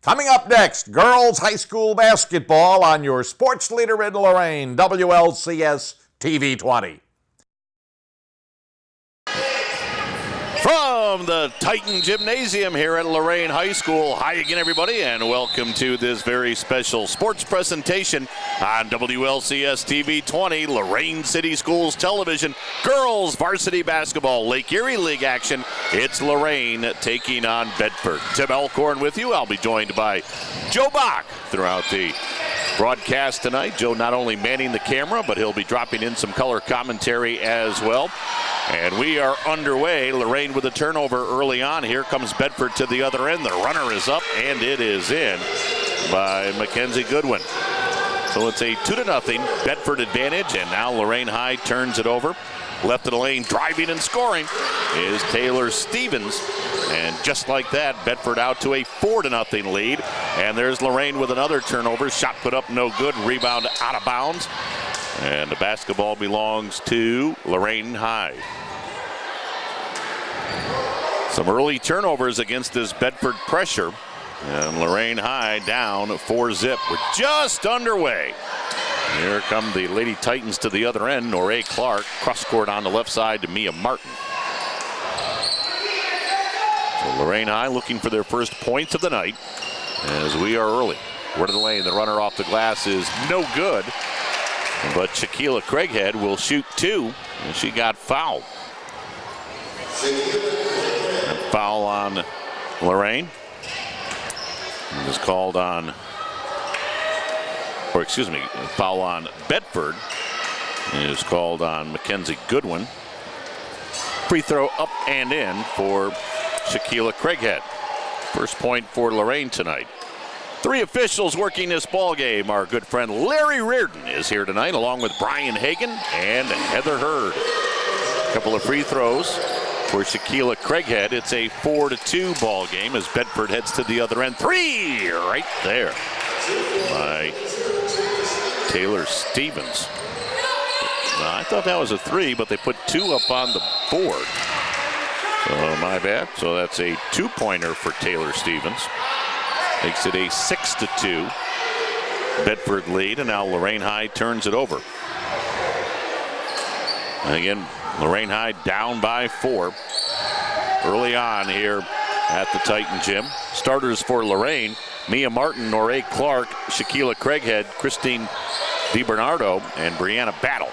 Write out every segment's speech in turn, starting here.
Coming up next, girls high school basketball on your sports leader in Lorain, WLCS TV 20. From the Titan Gymnasium here at Lorain High School. Hi again, everybody, and welcome to this very special sports presentation on WLCS TV 20, Lorain City Schools Television. Girls varsity basketball, Lake Erie League action. It's Lorain taking on Bedford. Tim Elkhorn with you. I'll be joined by Joe Bach throughout the broadcast tonight. Joe not only manning the camera, but he'll be dropping in some color commentary as well. And we are underway. Lorain with a turnover early on. Here comes Bedford to the other end. The runner is up, and it is in by Mackenzie Goodwin. So it's a 2-0 Bedford advantage, and now Lorain High turns it over. Left of the lane, driving and scoring is Taylor Stevens. And just like that, Bedford out to a 4-0 lead. And there's Lorain with another turnover. Shot put up, no good. Rebound out of bounds. And the basketball belongs to Lorain High. Some early turnovers against this Bedford pressure. And Lorain High down 4-0. We're just underway. Here come the Lady Titans to the other end. Lorain Clark, cross court on the left side to Mia Martin. So Lorain High looking for their first points of the night as we are early. Word of the lane, the runner off the glass is no good. But Shaquila Craighead will shoot two, and she got fouled. And foul on Lorain. It was called on, or excuse me, foul on Bedford. It was called on Mackenzie Goodwin. Free throw up and in for Shaquila Craighead. First point for Lorain tonight. Three officials working this ball game. Our good friend Larry Reardon is here tonight, along with Brian Hagan and Heather Hurd. A couple of free throws for Shaquila Craighead. It's a 4-2 ball game as Bedford heads to the other end. Three right there by Taylor Stevens. I thought that was a three, but they put two up on the board. So my bad. So that's a two-pointer for Taylor Stevens. Makes it a 6-2 Bedford lead, and now Lorain High turns it over. And again, Lorain High down by 4 early on here at the Titan Gym. Starters for Lorain: Mia Martin, Lorain Clark, Shaquila Craighead, Christine DiBernardo, and Brianna Battle.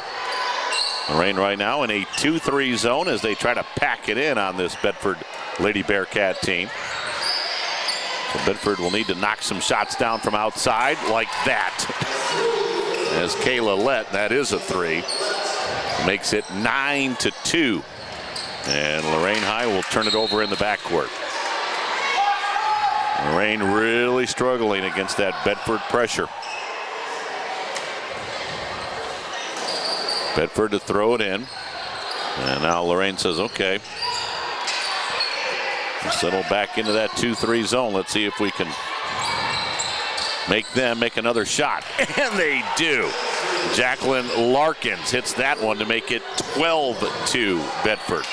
Lorain right now in a 2-3 zone as they try to pack it in on this Bedford Lady Bearcat team. So Bedford will need to knock some shots down from outside like that. As Kayla Lett, that is a three, makes it 9-2. And Lorain High will turn it over in the backcourt. Lorain really struggling against that Bedford pressure. Bedford to throw it in. And now Lorain says, okay. We'll settle back into that 2-3 zone. Let's see if we can make them make another shot. And they do. Jacqueline Larkins hits that one to make it 12-2 Bedford.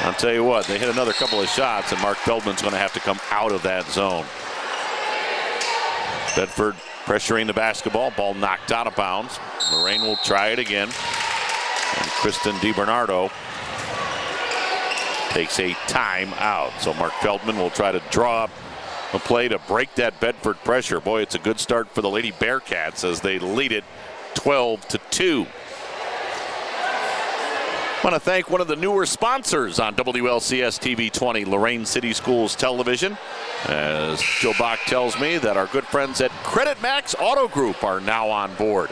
I'll tell you what, they hit another couple of shots, and Mark Feldman's going to have to come out of that zone. Bedford pressuring the basketball. Ball knocked out of bounds. Lorain will try it again. And Kristen DiBernardo takes a timeout. So Mark Feldman will try to draw up a play to break that Bedford pressure. Boy, it's a good start for the Lady Bearcats as they lead it 12-2. I want to thank one of the newer sponsors on WLCS TV 20, Lorain City Schools Television. As Joe Bach tells me that our good friends at Credit Max Auto Group are now on board.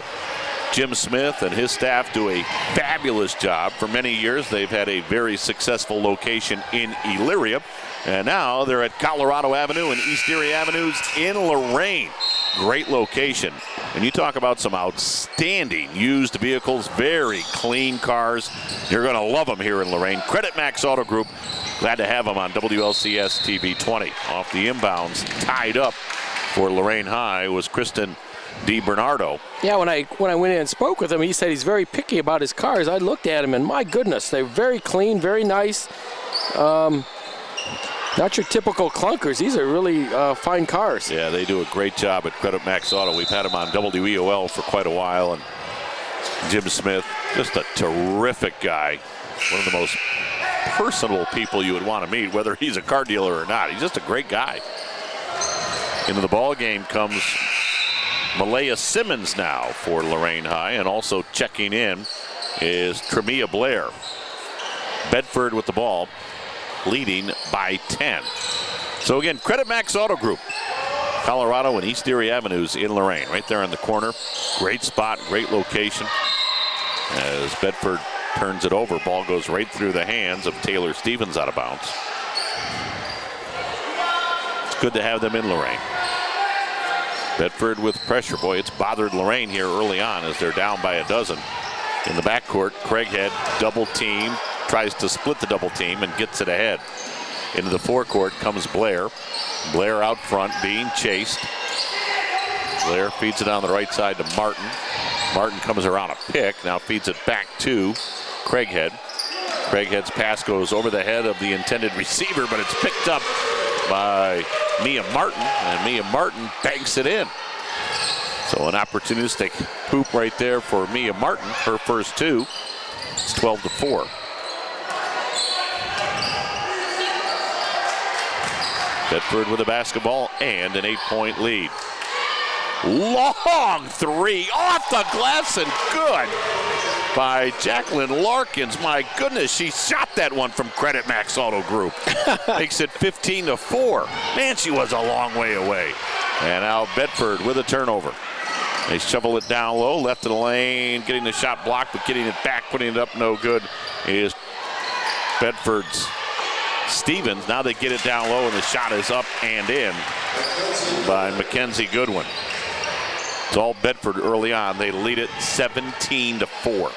Jim Smith and his staff do a fabulous job. For many years, they've had a very successful location in Elyria. And now they're at Colorado Avenue and East Erie Avenues in Lorain. Great location. And you talk about some outstanding used vehicles, very clean cars. You're going to love them here in Lorain. Credit Max Auto Group, glad to have them on WLCS TV 20. Off the inbounds, tied up for Lorain High was Kristen DiBernardo. Yeah, when I went in and spoke with him, he said he's very picky about his cars. I looked at him, and my goodness, they're very clean, very nice. Not your typical clunkers. These are really fine cars. Yeah, they do a great job at Credit Max Auto. We've had them on WEOL for quite a while. And Jim Smith, just a terrific guy. One of the most personable people you would want to meet, whether he's a car dealer or not. He's just a great guy. Into the ball game comes Malaya Simmons now for Lorain High, and also checking in is Tremia Blair. Bedford with the ball, leading by 10. So again, Credit Max Auto Group, Colorado and East Erie Avenues in Lorain, right there in the corner. Great spot, great location. As Bedford turns it over, ball goes right through the hands of Taylor Stevens out of bounds. It's good to have them in Lorain. Bedford with pressure. Boy, it's bothered Lorain here early on as they're down by a dozen. In the backcourt, Craighead double team, tries to split the double team and gets it ahead. Into the forecourt comes Blair. Blair out front being chased. Blair feeds it on the right side to Martin. Martin comes around a pick, now feeds it back to Craighead. Craighead's pass goes over the head of the intended receiver, but it's picked up by Mia Martin, and Mia Martin banks it in. So an opportunistic hoop right there for Mia Martin, her first two. It's 12-4. Bedford with a basketball and an 8-point lead. Long three off the glass and good by Jacqueline Larkins. My goodness, she shot that one from Credit Max Auto Group. Makes it 15-4. Man, she was a long way away. And now Bedford with a turnover. They shovel it down low, left of the lane, getting the shot blocked, but getting it back, putting it up no good is Bedford's Stevens. Now they get it down low, and the shot is up and in by Mackenzie Goodwin. It's all Bedford early on. They lead it 17-4.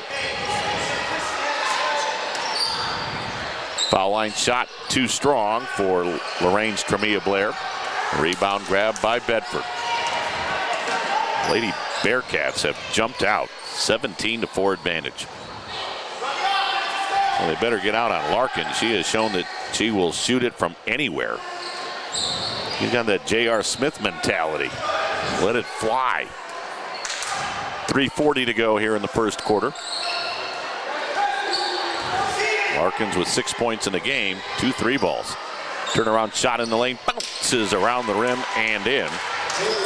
Foul line shot too strong for Lorain's Tremia Blair. Rebound grab by Bedford. Lady Bearcats have jumped out. 17-4 advantage. Well, they better get out on Larkin. She has shown that she will shoot it from anywhere. She's got that J.R. Smith mentality. Let it fly. 3:40 to go here in the first quarter. Larkins with 6 points in the game, 2 3-balls. Turnaround shot in the lane, bounces around the rim and in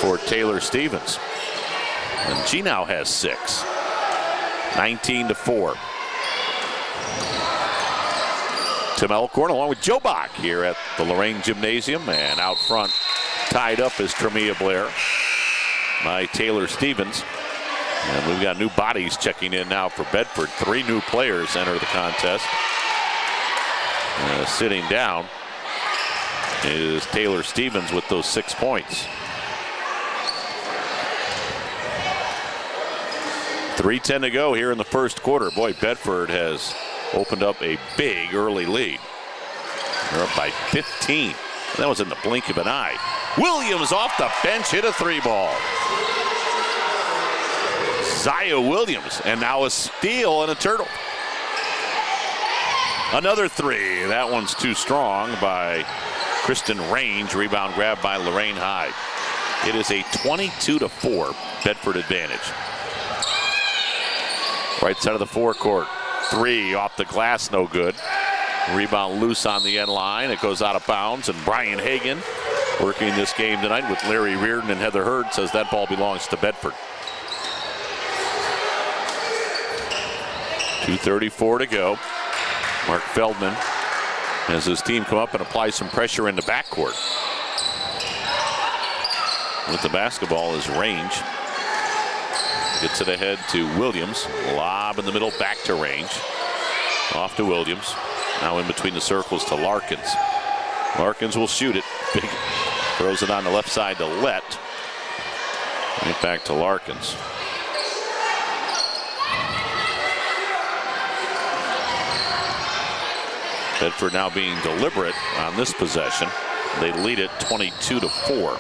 for Taylor Stevens. And she now has 6. 19-4. Tim Elkhorn along with Joe Bach here at the Lorain Gymnasium, and out front tied up is Tremia Blair by Taylor Stevens. And we've got new bodies checking in now for Bedford. 3 new players enter the contest. Sitting down is Taylor Stevens with those 6 points. 3:10 to go here in the first quarter. Boy, Bedford has opened up a big early lead. They're up by 15. That was in the blink of an eye. Williams off the bench hit a 3-ball. Zaya Williams, and now a steal and a turtle. Another 3. That one's too strong by Kristen Range. Rebound grab by Lorain High. It is a 22-4 Bedford advantage. Right side of the forecourt. 3 off the glass, no good. Rebound loose on the end line. It goes out of bounds, and Brian Hagan working this game tonight with Larry Reardon and Heather Hurd says that ball belongs to Bedford. 2:34 to go. Mark Feldman has his team come up and apply some pressure in the backcourt. With the basketball is Range. Gets it ahead to Williams. Lob in the middle, back to Range. Off to Williams. Now in between the circles to Larkins. Larkins will shoot it. Throws it on the left side to Lett. Right back to Larkins. Bedford now being deliberate on this possession. They lead it 22-4.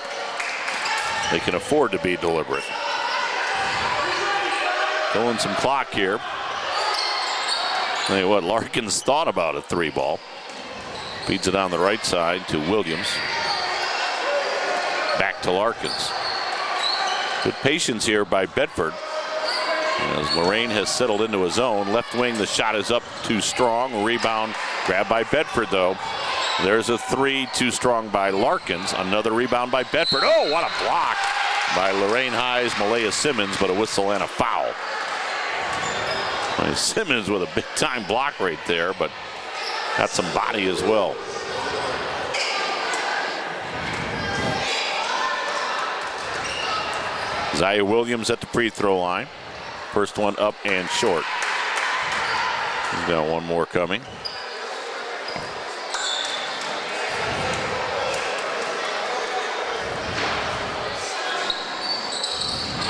They can afford to be deliberate. Killing some clock here. Tell you what, Larkins thought about a 3-ball. Feeds it on the right side to Williams. Back to Larkins. Good patience here by Bedford. As Lorain has settled into his zone. Left wing, the shot is up too strong. Rebound grabbed by Bedford, though. There's a three, too strong by Larkins. Another rebound by Bedford. Oh, what a block by Lorain High's Malaya Simmons, but a whistle and a foul. Simmons with a big-time block right there, but got some body as well. Zaya Williams at the free throw line. First one up and short. He's got one more coming.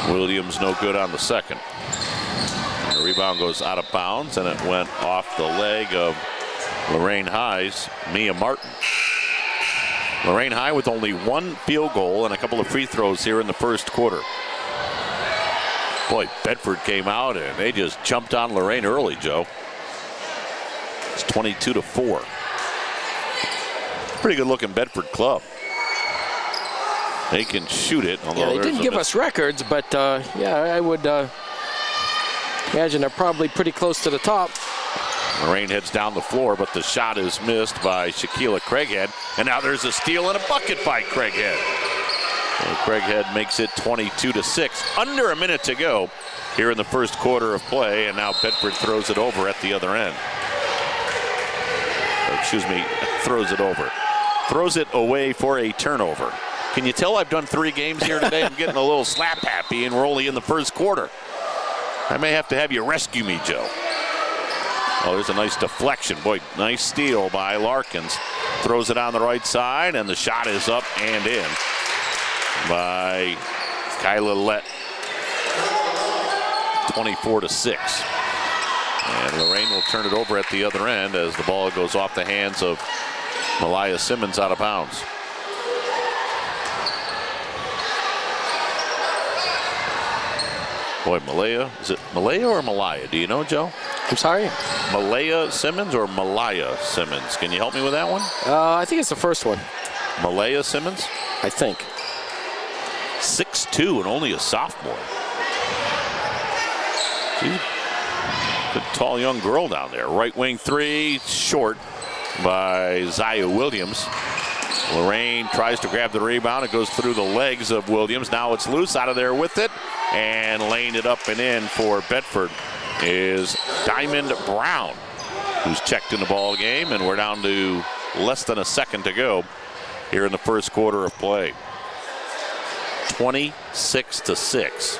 Williams no good on the second. And the rebound goes out of bounds, and it went off the leg of Lorain High's Mia Martin. Lorain High with only one field goal and a couple of free throws here in the first quarter. Boy, Bedford came out and they just jumped on Lorain early, Joe. It's 22-4. Pretty good looking Bedford club. They can shoot it. Yeah, they didn't give us records, but yeah, I would imagine they're probably pretty close to the top. Lorain heads down the floor, but the shot is missed by Shaquila Craighead. And now there's a steal and a bucket by Craighead. So Craighead makes it 22-6. Under a minute to go here in the first quarter of play, and now Bedford throws it over at the other end. Excuse me, throws it over. Throws it away for a turnover. Can you tell I've done 3 games here today? I'm getting a little slap happy, and we're only in the first quarter. I may have to have you rescue me, Joe. Oh, there's a nice deflection. Boy, nice steal by Larkins. Throws it on the right side, and the shot is up and in by Kyla Lett. 24-6. And Lorain will turn it over at the other end as the ball goes off the hands of Malaya Simmons out of bounds. Boy, Malaya, is it Malaya or Malaya? Do you know, Joe? I'm sorry? Malaya Simmons or Malaya Simmons? Can you help me with that one? I think it's the first one. Malaya Simmons? I think. 6'2" and only a sophomore. She's a good tall young girl down there. Right wing three, short by Zaya Williams. Lorain tries to grab the rebound. It goes through the legs of Williams. Now it's loose out of there with it. And laying it up and in for Bedford is Diamond Brown, who's checked in the ball game. And we're down to less than a second to go here in the first quarter of play. 26-6.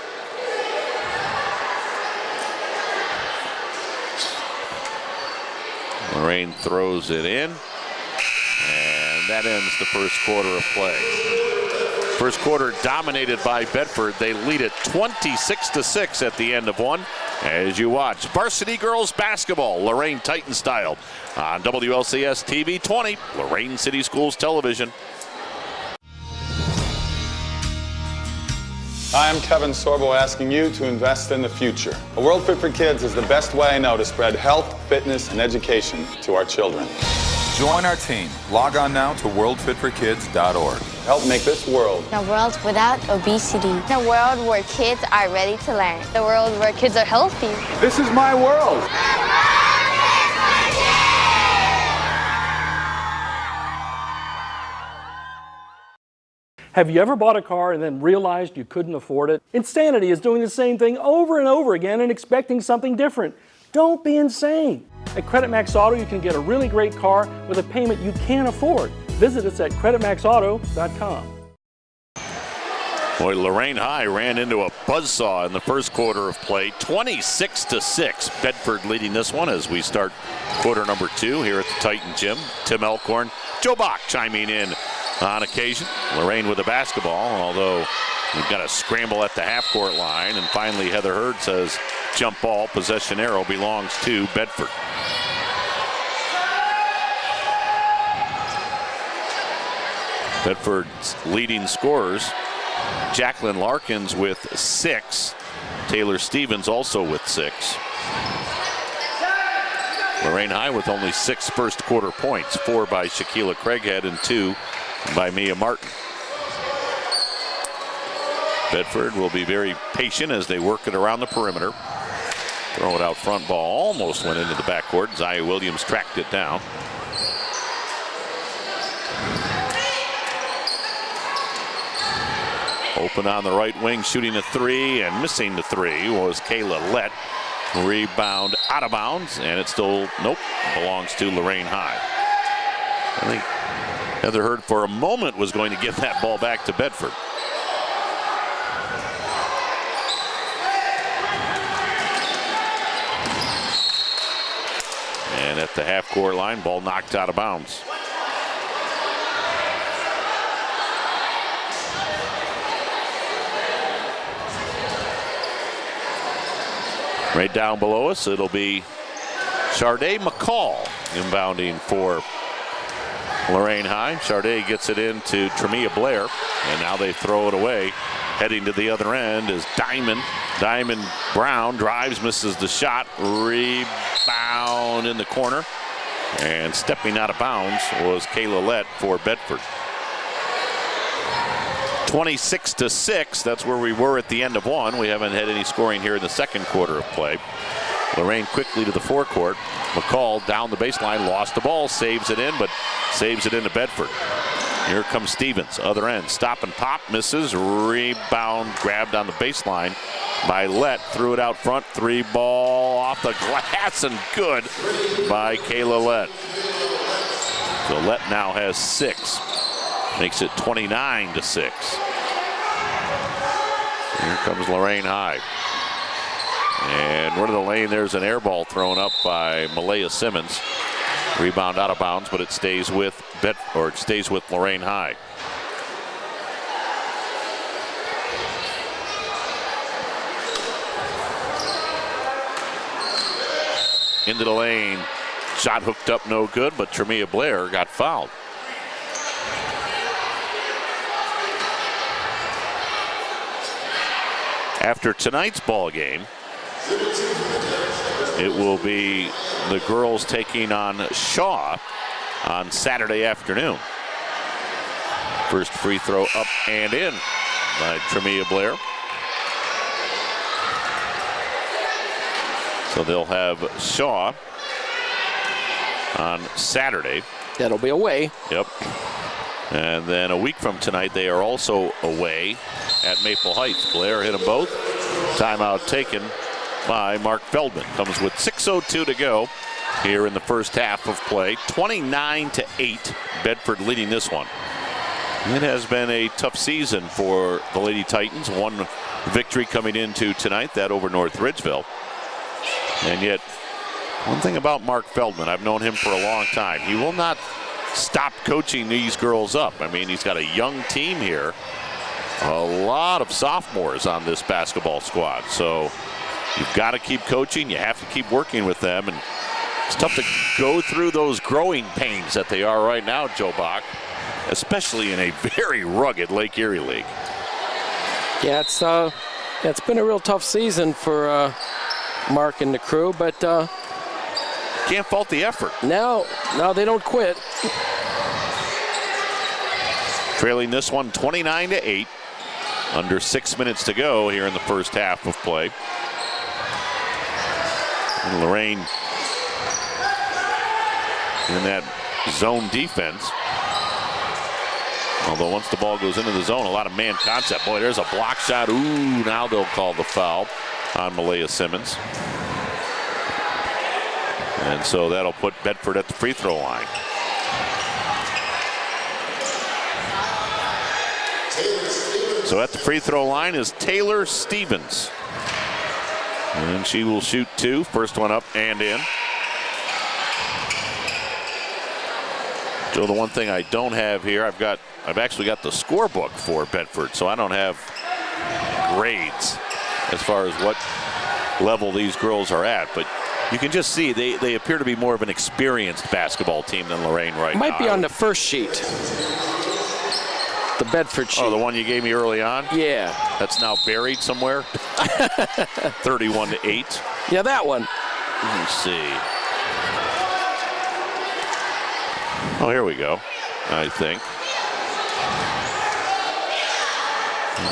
Lorain throws it in. And that ends the first quarter of play. First quarter dominated by Bedford. They lead it 26-6 at the end of one. As you watch varsity girls basketball, Lorain Titan style, on WLCS TV 20, Lorain City Schools Television. Hi, I'm Kevin Sorbo asking you to invest in the future. A World Fit for Kids is the best way I know to spread health, fitness, and education to our children. Join our team. Log on now to worldfitforkids.org. Help make this world a world without obesity. A world where kids are ready to learn. A world where kids are healthy. This is my world. Have you ever bought a car and then realized you couldn't afford it? Insanity is doing the same thing over and over again and expecting something different. Don't be insane. At Credit Max Auto, you can get a really great car with a payment you can't afford. Visit us at creditmaxauto.com. Boy, Lorain High ran into a buzzsaw in the first quarter of play. 26-6. Bedford leading this one as we start quarter number 2 here at the Titan Gym. Tim Elkhorn, Joe Bach chiming in on occasion. Lorain with the basketball, although we've got a scramble at the half-court line. And finally, Heather Hurd says jump ball, possession arrow belongs to Bedford. Bedford's leading scorers, Jacqueline Larkins with 6. Taylor Stevens also with 6. Lorain High with only 6 first quarter points, 4 by Shaquila Craighead and 2 by Mia Martin. Bedford will be very patient as they work it around the perimeter. Throw it out front, ball almost went into the backcourt. Zaya Williams tracked it down. Open on the right wing, shooting a 3 and missing the 3 was Kayla Lett. Rebound out of bounds, and it still, belongs to Lorain High. I think Heather Hurd for a moment was going to give that ball back to Bedford. And at the half-court line, ball knocked out of bounds. Right down below us, it'll be Sharday McCall inbounding for Lorain High. Sharday gets it into Tremia Blair, and now they throw it away. Heading to the other end is Diamond Brown drives, misses the shot. Rebound in the corner, and stepping out of bounds was Kayla Lett for Bedford. 26-6, that's where we were at the end of one. We haven't had any scoring here in the second quarter of play. Lorain quickly to the forecourt. McCall down the baseline, lost the ball, saves it in, but saves it into Bedford. Here comes Stevens, other end, stop and pop, misses, rebound grabbed on the baseline by Lett, threw it out front, 3 ball off the glass and good by Kayla Lett. So Lett now has 6. Makes it 29-6. Here comes Lorain High. And run of the lane, there's an air ball thrown up by Malaya Simmons. Rebound out of bounds, but it stays with Lorain High. Into the lane. Shot hooked up, no good, but Tremia Blair got fouled. After tonight's ball game, it will be the girls taking on Shaw on Saturday afternoon. First free throw up and in by Tremia Blair. So they'll have Shaw on Saturday. That'll be away. Yep. And then a week from tonight, they are also away at Maple Heights. Blair hit them both. Timeout taken by Mark Feldman. Comes with 6:02 to go here in the first half of play. 29-8, Bedford leading this one. It has been a tough season for the Lady Titans. One victory coming into tonight, that over North Ridgeville. And yet, one thing about Mark Feldman, I've known him for a long time. He will not stop coaching these girls up. I mean, he's got a young team here. A lot of sophomores on this basketball squad. So you've got to keep coaching. You have to keep working with them. And it's tough to go through those growing pains that they are right now, Joe Bach, especially in a very rugged Lake Erie league. Yeah, it's been a real tough season for Mark and the crew, but can't fault the effort. No, they don't quit. Trailing this one 29-8. Under 6 minutes to go here in the first half of play. And Lorain in that zone defense. Although once the ball goes into the zone, a lot of man concept. Boy, there's a block shot. Ooh, now they'll call the foul on Malaya Simmons. And so that'll put Bedford at the free throw line. So at the free throw line is Taylor Stevens. And she will shoot 2. First one up and in. Joe, the one thing I don't have here, I've actually got the scorebook for Bedford, so I don't have grades as far as what level these girls are at. But you can just see they appear to be more of an experienced basketball team than Lorain right now. Might be on the first sheet. The Bedford sheet. Oh, the one you gave me early on? Yeah. That's now buried somewhere? 31-8. Yeah, that one. Let me see. Oh, here we go, I think.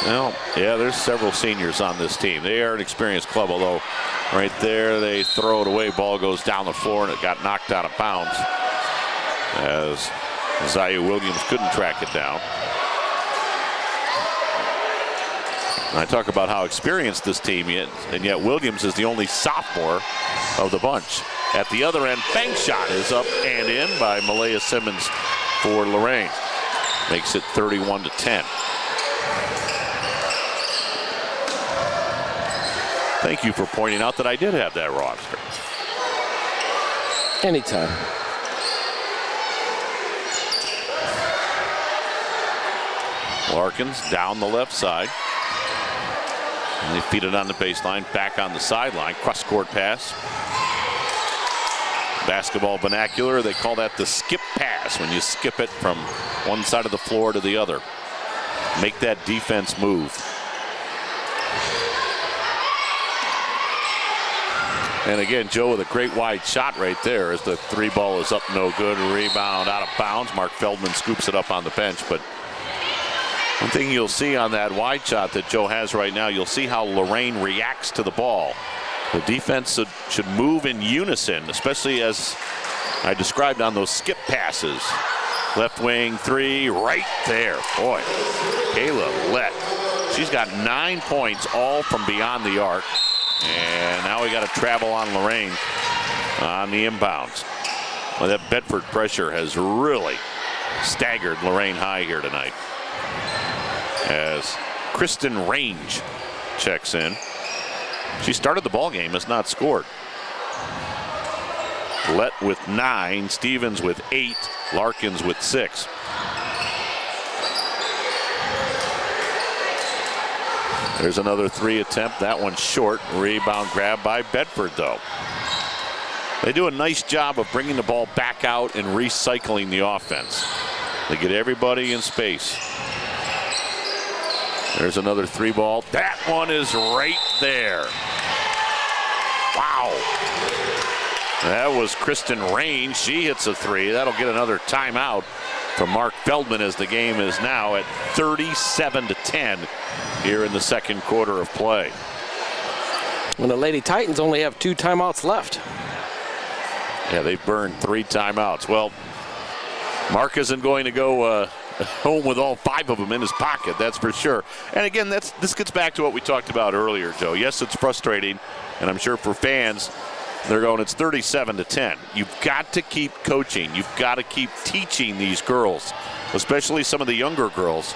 Well, yeah, there's several seniors on this team. They are an experienced club, although right there they throw it away. Ball goes down the floor, and it got knocked out of bounds as Zaya Williams couldn't track it down. And I talk about how experienced this team is, and yet Williams is the only sophomore of the bunch. At the other end, bank shot is up and in by Malaya Simmons for Lorain. Makes it 31-10. Thank you for pointing out that I did have that roster. Anytime. Larkins down the left side. And they feed it on the baseline, back on the sideline. Cross-court pass. Basketball vernacular, they call that the skip pass, when you skip it from one side of the floor to the other. Make that defense move. And again, Joe with a great wide shot right there as the three ball is up, no good. Rebound out of bounds. Mark Feldman scoops it up on the bench. But one thing you'll see on that wide shot that Joe has right now, you'll see how Lorain reacts to the ball. The defense should move in unison, especially as I described on those skip passes. Left wing three right there. Boy, Kayla Lett. She's got 9 points, all from beyond the arc. And now we got to travel on Lorain on the inbounds. Well, that Bedford pressure has really staggered Lorain High here tonight. As Kristen Range checks in. She started the ball game, has not scored. Lett with 9, Stevens with 8, Larkins with 6. There's another three attempt. That one's short. Rebound grab by Bedford, though. They do a nice job of bringing the ball back out and recycling the offense. They get everybody in space. There's another three ball. That one is right there. Wow. That was Kristen Range. She hits a three. That'll get another timeout from Mark Feldman as the game is now at 37-10 here in the second quarter of play. And the Lady Titans only have 2 timeouts left. Yeah, they've burned 3 timeouts. Well, Mark isn't going to go home with all 5 of them in his pocket, that's for sure. And again, this gets back to what we talked about earlier, Joe. Yes, it's frustrating, and I'm sure for fans, they're going, it's 37-10. You've got to keep coaching. You've got to keep teaching these girls, especially some of the younger girls.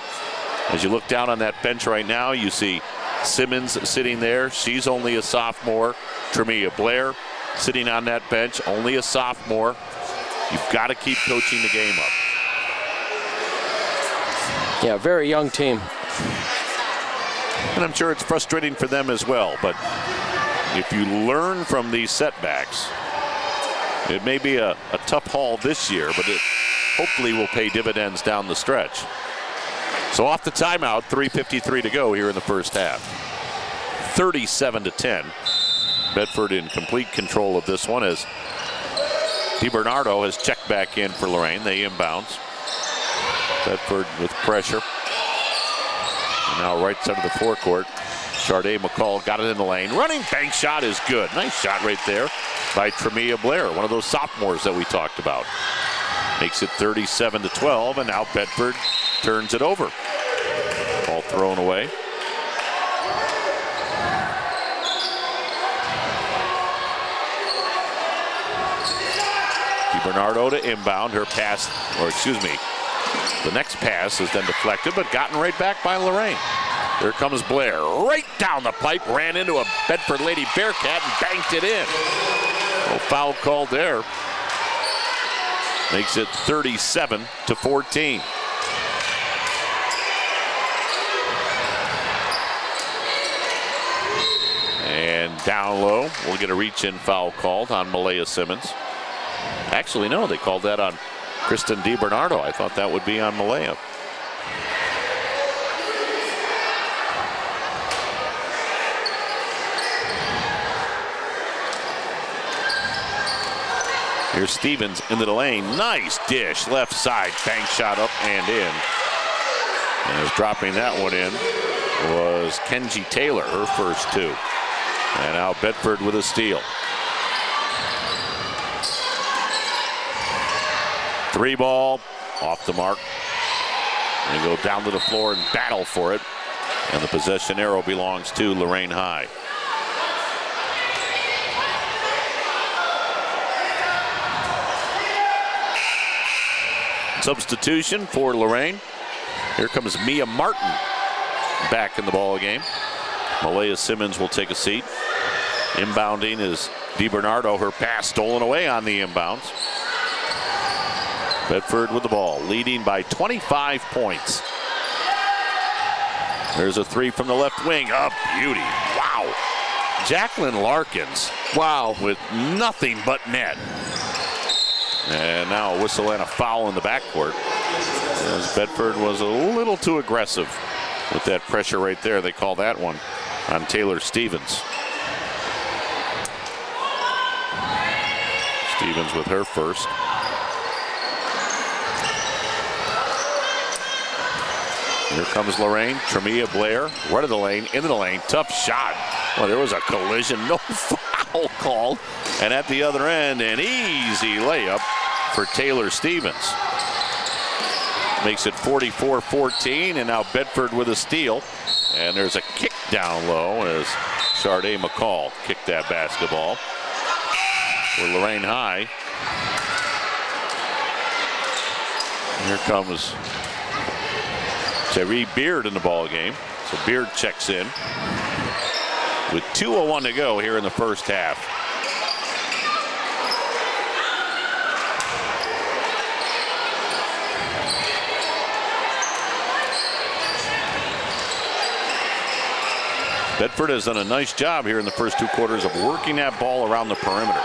As you look down on that bench right now, you see Simmons sitting there. She's only a sophomore. Tremia Blair sitting on that bench, only a sophomore. You've got to keep coaching the game up. Yeah, very young team. And I'm sure it's frustrating for them as well, but if you learn from these setbacks, it may be a tough haul this year, but it hopefully will pay dividends down the stretch. So off the timeout, 3:53 to go here in the first half. 37-10. Bedford in complete control of this one as DiBernardo has checked back in for Lorain. They inbounds. Bedford with pressure. And now right side of the forecourt. Sharday McCall got it in the lane. Running bank shot is good. Nice shot right there by Tremia Blair, one of those sophomores that we talked about. Makes it 37-12, and now Bedford turns it over. Ball thrown away. DiBernardo to inbound. Her pass, or excuse me, the next pass is then deflected, but gotten right back by Lorain. Here comes Blair, right down the pipe, ran into a Bedford Lady Bearcat and banked it in. No foul called there. Makes it 37-14. And down low, we'll get a reach-in foul called on Malaya Simmons. Actually, no, they called that on Kristen DiBernardo. I thought that would be on Malaya. Here's Stevens into the lane. Nice dish. Left side. Bank shot up and in. And dropping that one in was Kenji Taylor, her first two. And now Bedford with a steal. 3 ball off the mark. And go down to the floor and battle for it. And the possession arrow belongs to Lorain High. Substitution for Lorain. Here comes Mia Martin back in the ball game. Malaya Simmons will take a seat. Inbounding is DiBernardo. Her pass stolen away on the inbounds. Bedford with the ball, leading by 25 points. There's a 3 from the left wing. A beauty. Wow. Jacqueline Larkins. Wow. With nothing but net. And now a whistle and a foul in the backcourt, as Bedford was a little too aggressive with that pressure right there. They call that one on Taylor Stevens. Stevens with her first. Here comes Lorain. Tremia Blair, right of the lane, into the lane. Tough shot. Well, there was a collision. No foul called. And at the other end, an easy layup for Taylor Stevens. Makes it 44-14, and now Bedford with a steal. And there's a kick down low as Sharday McCall kicked that basketball for Lorain High. Here comes Terry Beard in the ball game. So Beard checks in with 2:01 to go here in the first half. Bedford has done a nice job here in the first 2 quarters of working that ball around the perimeter.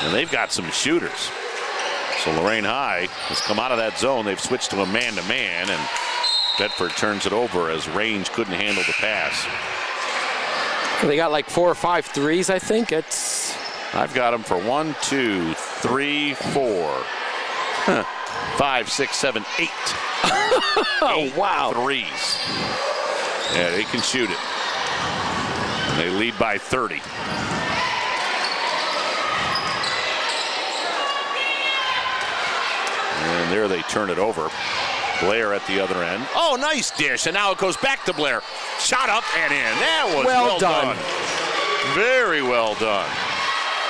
And they've got some shooters. So Lorain High has come out of that zone. They've switched to a man-to-man, and Bedford turns it over as Range couldn't handle the pass. They got like 4 or 5 threes, I think. I've got them for 1, 2, 3, 4, 5, 6, 7, 8. Oh, wow. Threes. Yeah, they can shoot it. And they lead by 30. And there they turn it over. Blair at the other end. Oh, nice dish. And now it goes back to Blair. Shot up and in. That was well done. Very well done.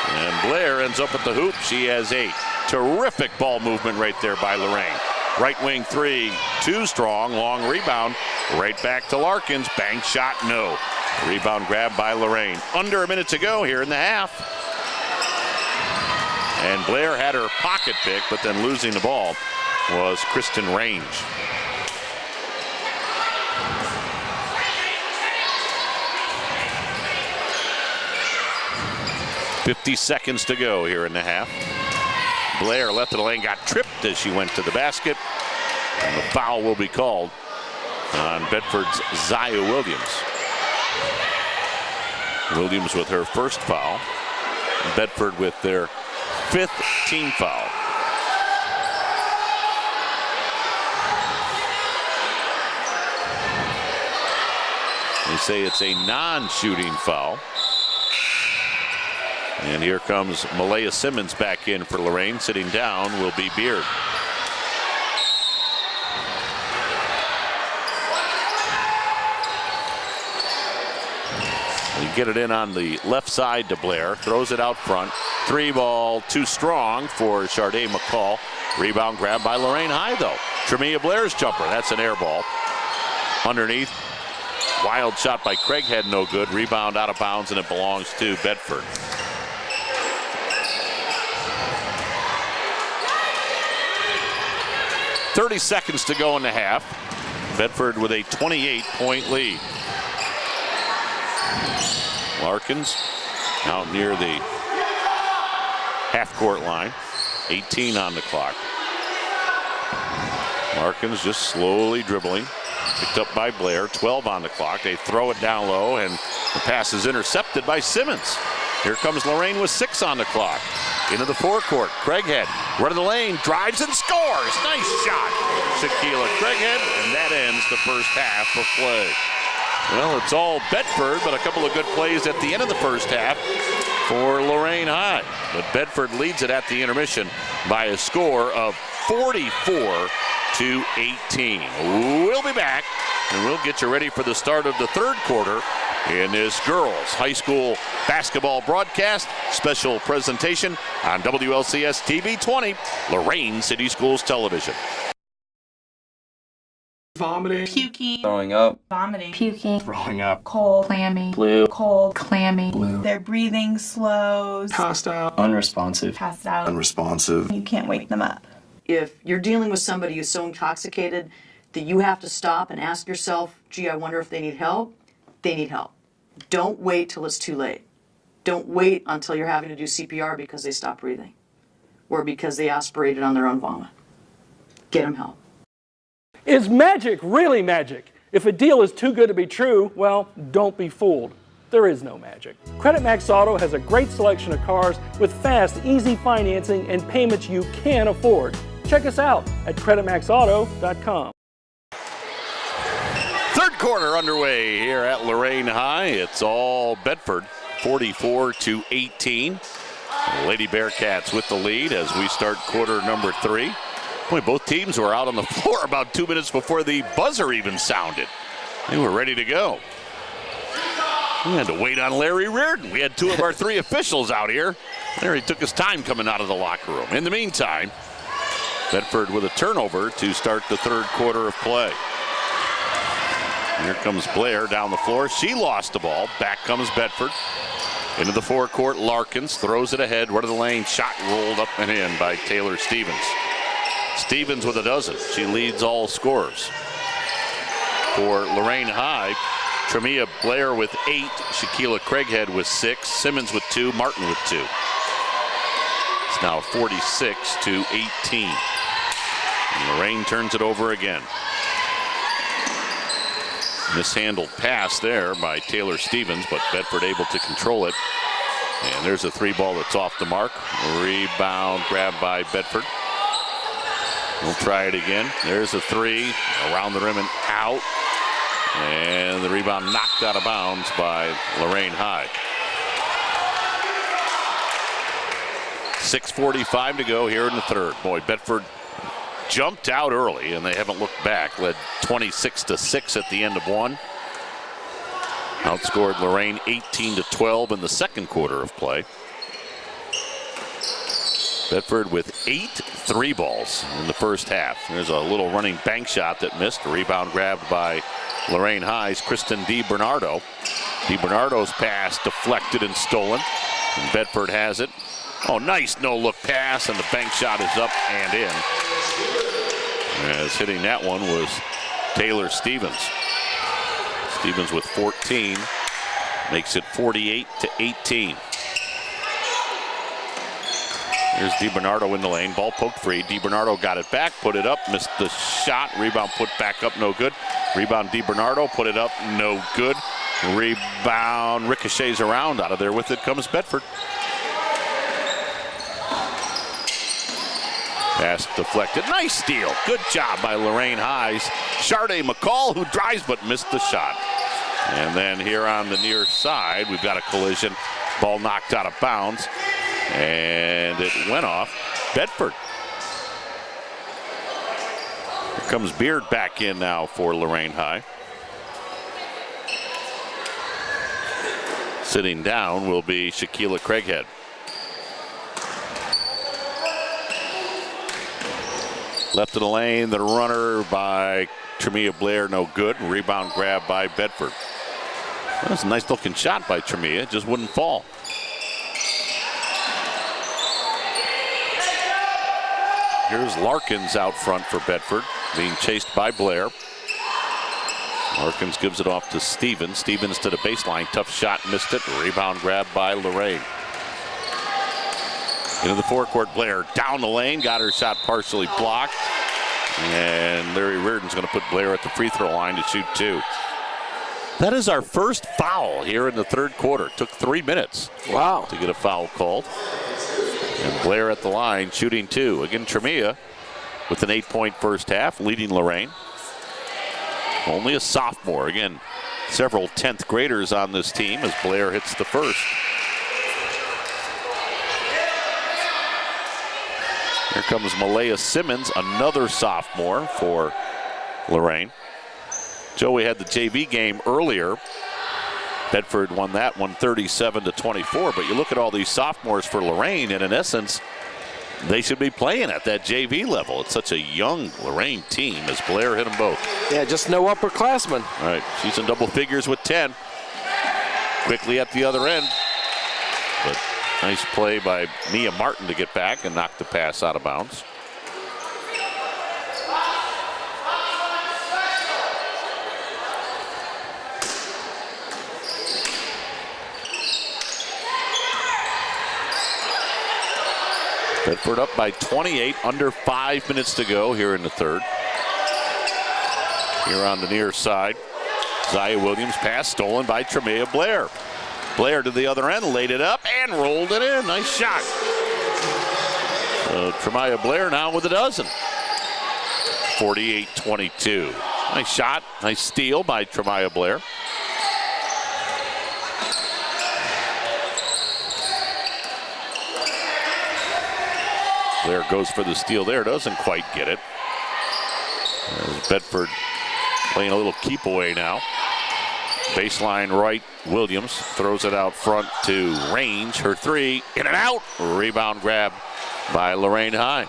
And Blair ends up at the hoop. She has 8. Terrific ball movement right there by Lorain. Right wing 3, too strong. Long rebound. Right back to Larkins. Bank shot, no. Rebound grab by Lorain. Under a minute to go here in the half. And Blair had her pocket pick, but then losing the ball was Kristen Range. .50 seconds to go here in the half. Blair left of the lane, got tripped as she went to the basket. And the foul will be called on Bedford's Zaya Williams. Williams with her first foul. Bedford with their 5th team foul. They say it's a non-shooting foul. And here comes Malaya Simmons back in for Lorain. Sitting down will be Beard. You get it in on the left side to Blair. Throws it out front. 3 ball, too strong for Sharday McCall. Rebound grab by Lorain High, though. Tremia Blair's jumper. That's an air ball. Underneath. Wild shot by Craighead, no good. Rebound out of bounds, and it belongs to Bedford. .30 seconds to go in the half. Bedford with a 28-point lead. Larkins out near the half-court line. 18 on the clock. Larkins just slowly dribbling. Picked up by Blair. 12 on the clock. They throw it down low, and the pass is intercepted by Simmons. Here comes Lorain with 6 on the clock. into the forecourt. Craighead, run of the lane, drives and scores. Nice shot, Shaquila Craighead, and that ends the first half of play. Well, it's all Bedford, but a couple of good plays at the end of the first half for Lorain High. But Bedford leads it at the intermission by a score of 44-18. We'll be back, and we'll get you ready for the start of the third quarter in this girls high school basketball broadcast special presentation on WLCS TV 20, Lorain City Schools Television. Vomiting, puking, throwing up, vomiting, Puking. throwing up, cold, clammy, blue, cold, clammy, blue, their breathing slows, passed out, unresponsive, passed out, unresponsive. you can't wake them up. If you're dealing with somebody who's so intoxicated that you have to stop and ask yourself, gee, I wonder if they need help, they need help. Don't wait till it's too late. Don't wait until you're having to do CPR because they stopped breathing or because they aspirated on their own vomit. Get them help. Is magic really magic? If a deal is too good to be true, well, don't be fooled. There is no magic. Credit Max Auto has a great selection of cars with fast, easy financing and payments you can afford. Check us out at creditmaxauto.com. Third quarter underway here at Lorain High. It's all Bedford, 44-18. Lady Bearcats with the lead as we start quarter number 3. Boy, both teams were out on the floor about 2 minutes before the buzzer even sounded. They were ready to go. We had to wait on Larry Reardon. We had 2 of our 3 officials out here. Larry took his time coming out of the locker room. In the meantime, Bedford with a turnover to start the third quarter of play. Here comes Blair down the floor. She lost the ball. Back comes Bedford. Into the forecourt, Larkins throws it ahead. Run of the lane, shot rolled up and in by Taylor Stevens. Stevens with a dozen. She leads all scorers. For Lorain High, Tremia Blair with 8, Shaquila Craighead with 6, Simmons with 2, Martin with 2. It's now 46-18. And Lorain turns it over again. Mishandled pass there by Taylor Stevens, but Bedford able to control it. And there's a 3 ball that's off the mark. Rebound grabbed by Bedford. We'll try it again. There's a 3 around the rim and out. And the rebound knocked out of bounds by Lorain High. 6:45 to go here in the third. Boy, Bedford jumped out early and they haven't looked back. Led 26-6 at the end of one. Outscored Lorain 18-12 in the second quarter of play. Bedford with 8 3 balls in the first half. There's a little running bank shot that missed. A rebound grabbed by Lorain High's Kristen DiBernardo. DiBernardo's pass deflected and stolen. And Bedford has it. Oh, nice no-look pass, and the bank shot is up and in. As hitting that one was Taylor Stevens. Stevens with 14 makes it 48-18. Here's DiBernardo in the lane. Ball poked free. DiBernardo got it back, put it up, missed the shot. Rebound put back up, no good. Rebound DiBernardo, put it up, no good. Rebound ricochets around. Out of there with it comes Bedford. Pass deflected. Nice steal. Good job by Lorain High's Sharday McCall, who drives but missed the shot. And then here on the near side, we've got a collision. Ball knocked out of bounds. And it went off Bedford. Here comes Beard back in now for Lorain High. Sitting down will be Shaquila Craighead. Left of the lane, the runner by Tremia Blair, no good. Rebound grab by Bedford. That was a nice looking shot by Tremia, it just wouldn't fall. Here's Larkins out front for Bedford, being chased by Blair. Larkins gives it off to Stevens. Stevens to the baseline, tough shot, missed it. Rebound grab by Lorain. Into the forecourt, Blair down the lane, got her shot partially blocked. And Larry Reardon's going to put Blair at the free throw line to shoot 2. That is our first foul here in the third quarter. Took 3 minutes. Wow. To get a foul called. And Blair at the line, shooting 2. Again, Tremia with an 8-point first half, leading Lorain. Only a sophomore. Again, several 10th graders on this team as Blair hits the first. Here comes Malaya Simmons, another sophomore for Lorain. Joey had the JV game earlier. Bedford won that one 37-24, but you look at all these sophomores for Lorain, and in essence, they should be playing at that JV level. It's such a young Lorain team as Blair hit them both. Yeah, just no upperclassmen. All right, she's in double figures with 10. Quickly at the other end. But nice play by Mia Martin to get back and knock the pass out of bounds. Bedford up by 28, under 5 minutes to go here in the third. Here on the near side, Zaya Williams pass stolen by Tremia Blair. Blair to the other end, laid it up and rolled it in. Nice shot. Tremia Blair now with a dozen. 48-22. Nice shot, nice steal by Tremia Blair. Blair goes for the steal there, doesn't quite get it. As Bedford playing a little keep away now. Baseline right, Williams throws it out front to Range. Her 3, in and out. Rebound grab by Lorain High.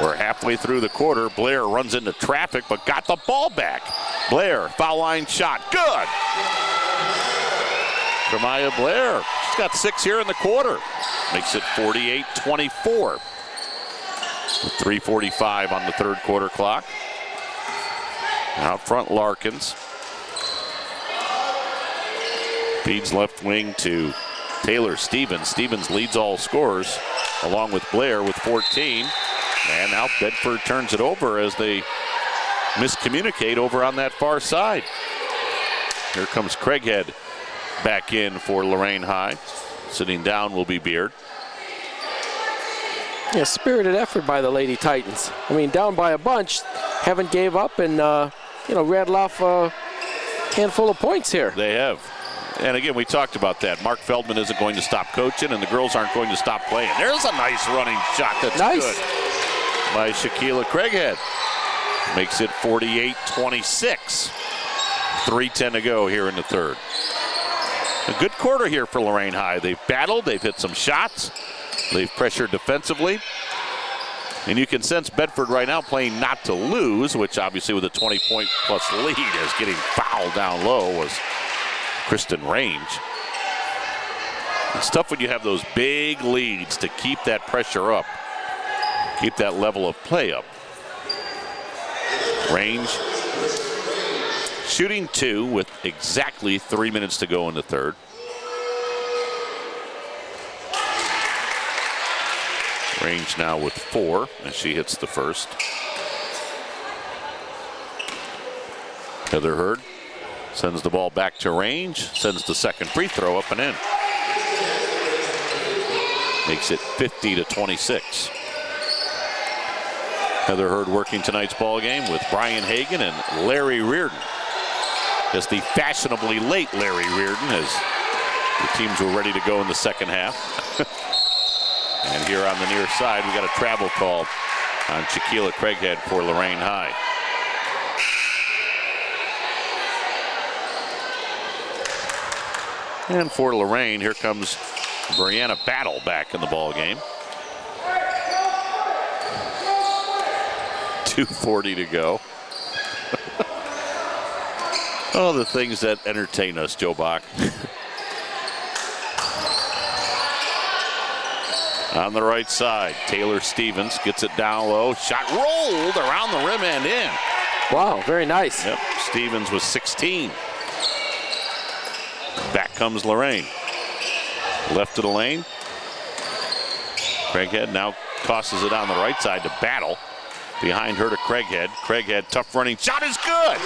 We're halfway through the quarter. Blair runs into traffic, but got the ball back. Blair, foul line shot, good. Tremia Blair, she's got 6 here in the quarter. Makes it 48-24. With 3:45 on the third quarter clock. Out front, Larkins. Feeds left wing to Taylor Stevens. Stevens leads all scorers, along with Blair with 14. And now Bedford turns it over as they miscommunicate over on that far side. Here comes Craighead back in for Lorain High. Sitting down will be Beard. Yeah, spirited effort by the Lady Titans. I mean, down by a bunch, haven't gave up and, rattled off a handful of points here. They have. And again, we talked about that. Mark Feldman isn't going to stop coaching, and the girls aren't going to stop playing. There's a nice running shot that's nice. Good by Shaquila Craighead. Makes it 48-26. 3:10 to go here in the third. A good quarter here for Lorain High. They've battled, they've hit some shots, they've pressured defensively. And you can sense Bedford right now playing not to lose, which obviously with a 20-point plus lead is getting fouled down low was Kristen Range. It's tough when you have those big leads to keep that pressure up, keep that level of play up. Range shooting 2 with exactly 3 minutes to go in the third. Range now with 4 as she hits the first. Heather Hurd sends the ball back to Range, sends the second free throw up and in. Makes it 50-26. Heather Hurd working tonight's ball game with Brian Hagan and Larry Reardon. Just the fashionably late Larry Reardon as the teams were ready to go in the second half. And here on the near side, we got a travel call on Shaquila Craighead for Lorain High. And for Lorain, here comes Brianna Battle back in the ball game. 2:40 to go. Oh, the things that entertain us, Joe Bach. On the right side, Taylor Stevens gets it down low. Shot rolled around the rim and in. Wow, very nice. Yep, Stevens was 16. Back comes Lorain. Left of the lane. Craighead now tosses it on the right side to Battle. Behind her to Craighead. Craighead, tough running shot is good.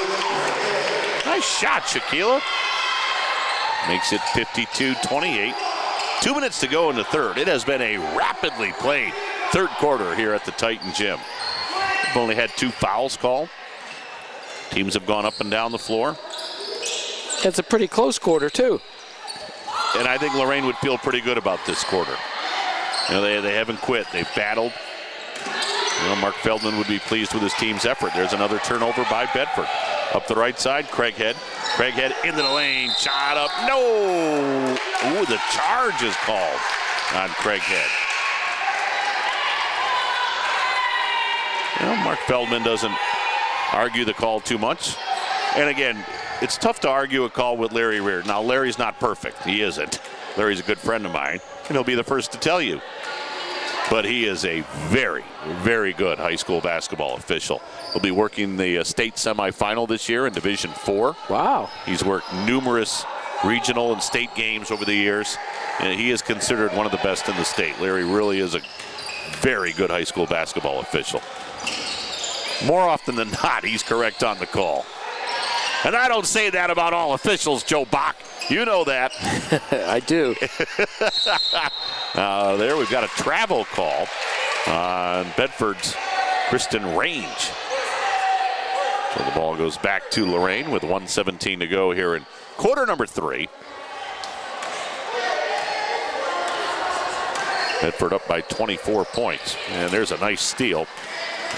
Nice shot, Shaquila. Makes it 52-28. 2 minutes to go in the third. It has been a rapidly played third quarter here at the Titan Gym. We've only had 2 fouls called. Teams have gone up and down the floor. It's a pretty close quarter, too. And I think Lorain would feel pretty good about this quarter. You know, they haven't quit. They've battled. You know, Mark Feldman would be pleased with his team's effort. There's another turnover by Bedford. Up the right side, Craighead. Craighead into the lane. Shot up. No! Ooh, the charge is called on Craighead. You know, Mark Feldman doesn't argue the call too much. And again, it's tough to argue a call with Larry Reardon. Now, Larry's not perfect. He isn't. Larry's a good friend of mine, and he'll be the first to tell you. But he is a very, very good high school basketball official. He'll be working the state semifinal this year in Division IV. Wow. He's worked numerous regional and state games over the years, and he is considered one of the best in the state. Larry really is a very good high school basketball official. More often than not, he's correct on the call. And I don't say that about all officials, Joe Bach. You know that. I do. There we've got a travel call on Bedford's Kristen Range. So the ball goes back to Lorain with 1:17 to go here in quarter number 3. Bedford up by 24 points. And there's a nice steal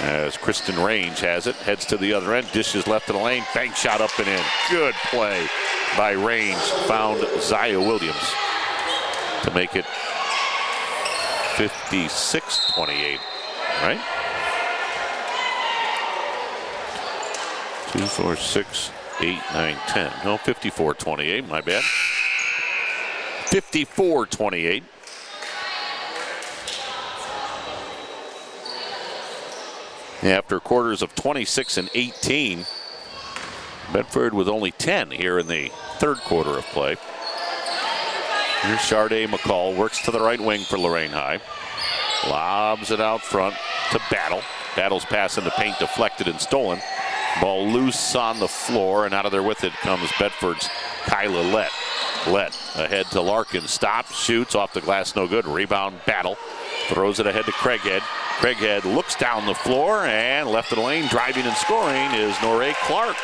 as Kristen Range has it. Heads to the other end. Dishes left in the lane. Bank shot up and in. Good play by Range. Found Zaya Williams to make it 56-28. Right? 2, 4, 6, 8, 9, 10. No, 54-28. My bad. 54-28. After quarters of 26 and 18, Bedford with only 10 here in the third quarter of play. Here's Sharday McCall, works to the right wing for Lorain High. Lobs it out front to Battle. Battle's pass in the paint deflected and stolen. Ball loose on the floor, and out of there with it comes Bedford's Kyla Lett. Lett ahead to Larkin, stops, shoots off the glass, no good. Rebound, Battle. Throws it ahead to Craighead. Craighead looks down the floor and left of the lane, driving and scoring is Norée Clark.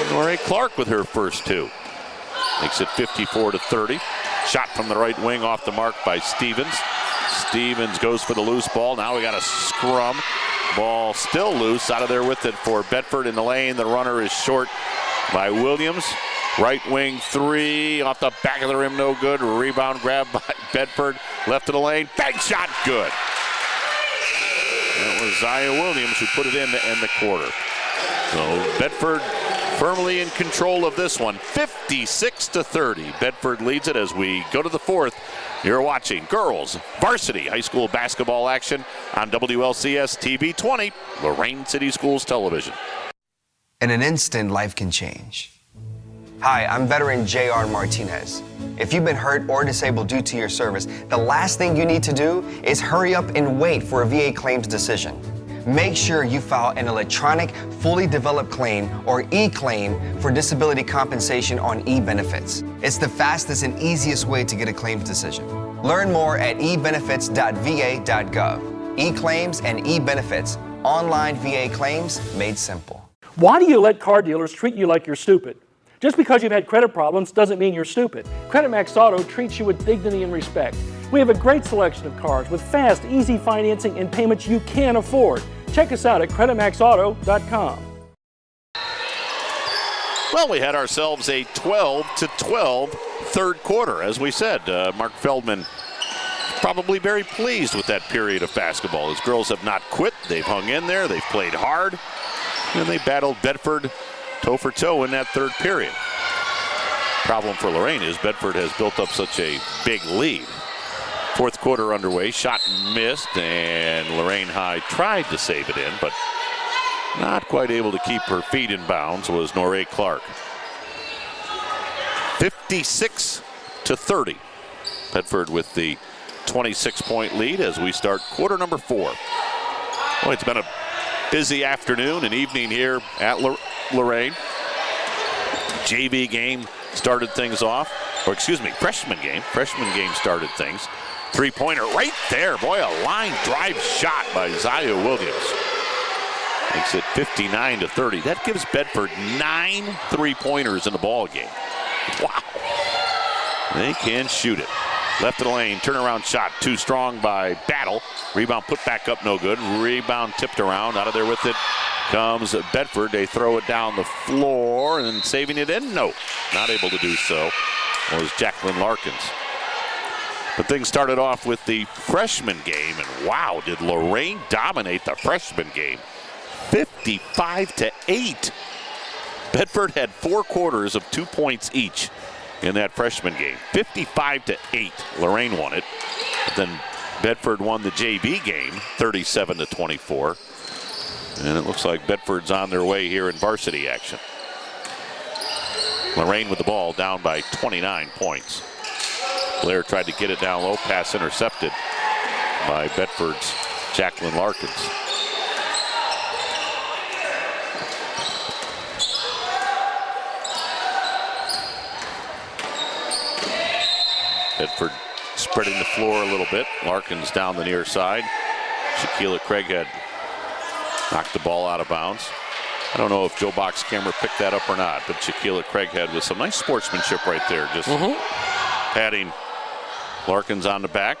Norée Clark with her first 2. Makes it 54-30. Shot from the right wing off the mark by Stevens. Stevens goes for the loose ball. Now we got a scrum. Ball still loose. Out of there with it for Bedford in the lane. The runner is short by Williams. Right wing 3 off the back of the rim, no good. Rebound grab by Bedford. Left of the lane. Bank shot, good. That was Zaya Williams who put it in to end the quarter. So Bedford firmly in control of this one. 56-30. Bedford leads it as we go to the fourth. You're watching girls varsity high school basketball action on WLCS TV 20, Lorain City Schools Television. In an instant, life can change. Hi, I'm veteran J.R. Martinez. If you've been hurt or disabled due to your service, the last thing you need to do is hurry up and wait for a VA claims decision. Make sure you file an electronic, fully developed claim or e-claim for disability compensation on e-benefits. It's the fastest and easiest way to get a claims decision. Learn more at ebenefits.va.gov. E-claims and e-benefits, online VA claims made simple. Why do you let car dealers treat you like you're stupid? Just because you've had credit problems doesn't mean you're stupid. Credit Max Auto treats you with dignity and respect. We have a great selection of cars with fast, easy financing and payments you can afford. Check us out at creditmaxauto.com. Well, we had ourselves a 12-12 third quarter. As we said, Mark Feldman probably very pleased with that period of basketball. His girls have not quit. They've hung in there. They've played hard. And they battled Bedford toe for toe in that third period. Problem for Lorain is Bedford has built up such a big lead. Fourth quarter underway, shot missed, and Lorain High tried to save it in, but not quite able to keep her feet in bounds was Norée Clark. 56-30. Bedford with the 26-point lead as we start quarter number 4. Well, it's been a busy afternoon and evening here at Lorain. JV game started things off. freshman game. Freshman game started things. Three-pointer right there. Boy, a line drive shot by Zaya Williams. Makes it 59-30. That gives Bedford 9 3-pointers in the ball game. Wow. They can shoot it. Left of the lane, turnaround shot, too strong by Battle. Rebound put back up, no good. Rebound tipped around, out of there with it comes Bedford. They throw it down the floor and saving it in. No, not able to do so was Jacqueline Larkins. But things started off with the freshman game, and wow, did Lorain dominate the freshman game. 55-8. Bedford had 4 quarters of 2 points each in that freshman game. 55-8. Lorain won it. But then Bedford won the JV game 37-24. And it looks like Bedford's on their way here in varsity action. Lorain with the ball, down by 29 points. Blair tried to get it down low, pass intercepted by Bedford's Jacqueline Larkins. Bedford spreading the floor a little bit. Larkins down the near side. Shaquila Craighead knocked the ball out of bounds. I don't know if Joe Bach's camera picked that up or not, but Shaquila Craighead with some nice sportsmanship right there. Just patting Larkins on the back.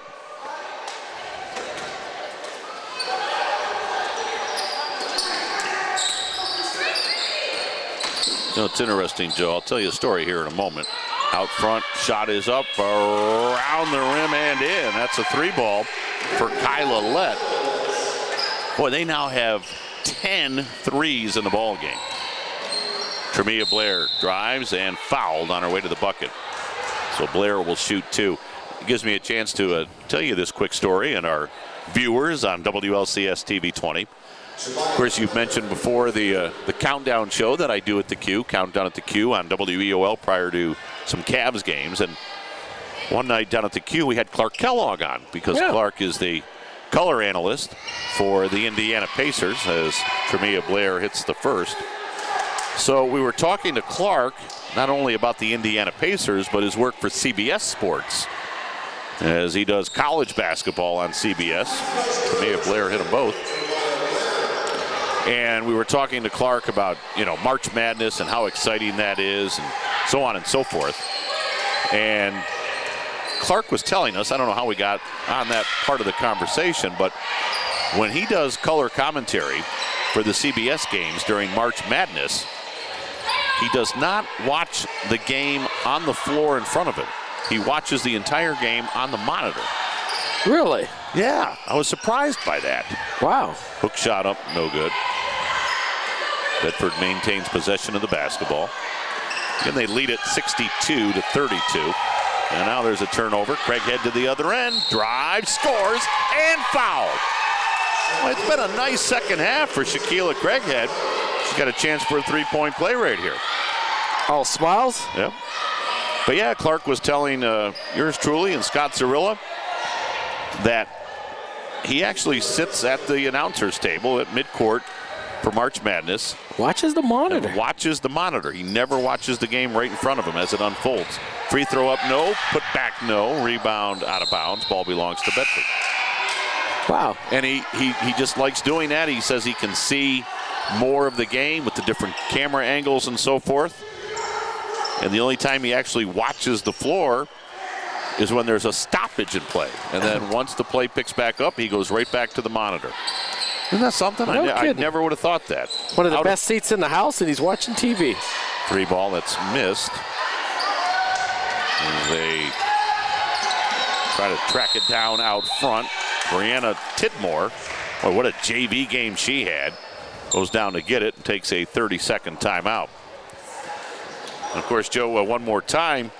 You know, it's interesting, Joe. I'll tell you a story here in a moment. Out front, shot is up, around the rim and in. That's a 3-ball for Kyla Lett. Boy, they now have 10 threes in the ball game. Tremia Blair drives and fouled on her way to the bucket. So Blair will shoot 2. It gives me a chance to tell you this quick story and our viewers on WLCS TV 20. Of course, you've mentioned before the countdown show that I do at the Q, Countdown at the Q on WEOL prior to some Cavs games. And one night down at the Q, we had Clark Kellogg on because Clark is the color analyst for the Indiana Pacers as Tremia Blair hits the first. So we were talking to Clark not only about the Indiana Pacers, but his work for CBS Sports as he does college basketball on CBS. Tremia Blair hit them both. And we were talking to Clark about, March Madness and how exciting that is and so on and so forth. And Clark was telling us, I don't know how we got on that part of the conversation, but when he does color commentary for the CBS games during March Madness, he does not watch the game on the floor in front of him. He watches the entire game on the monitor. Really? Yeah, I was surprised by that. Wow. Hook shot up, no good. Bedford maintains possession of the basketball. And they lead it 62-32. And now there's a turnover. Craighead to the other end. Drive, scores, and foul. Well, it's been a nice second half for Shaquila Craighead. She's got a chance for a 3-point play right here. All smiles? Yep. But yeah, Clark was telling yours truly and Scott Zarilla that he actually sits at the announcer's table at midcourt for March Madness. Watches the monitor. Watches the monitor. He never watches the game right in front of him as it unfolds. Free throw up, no. Put back, no. Rebound out of bounds. Ball belongs to Bedford. Wow. And he just likes doing that. He says he can see more of the game with the different camera angles and so forth. And the only time he actually watches the floor is when there's a stoppage in play. And then once the play picks back up, he goes right back to the monitor. Isn't that something? I never would have thought that. One of the best seats in the house, and he's watching TV. 3-ball that's missed. And they try to track it down out front. Brianna Tidmore, boy, what a JV game she had. Goes down to get it and takes a 30-second timeout. And of course, Joe, one more time,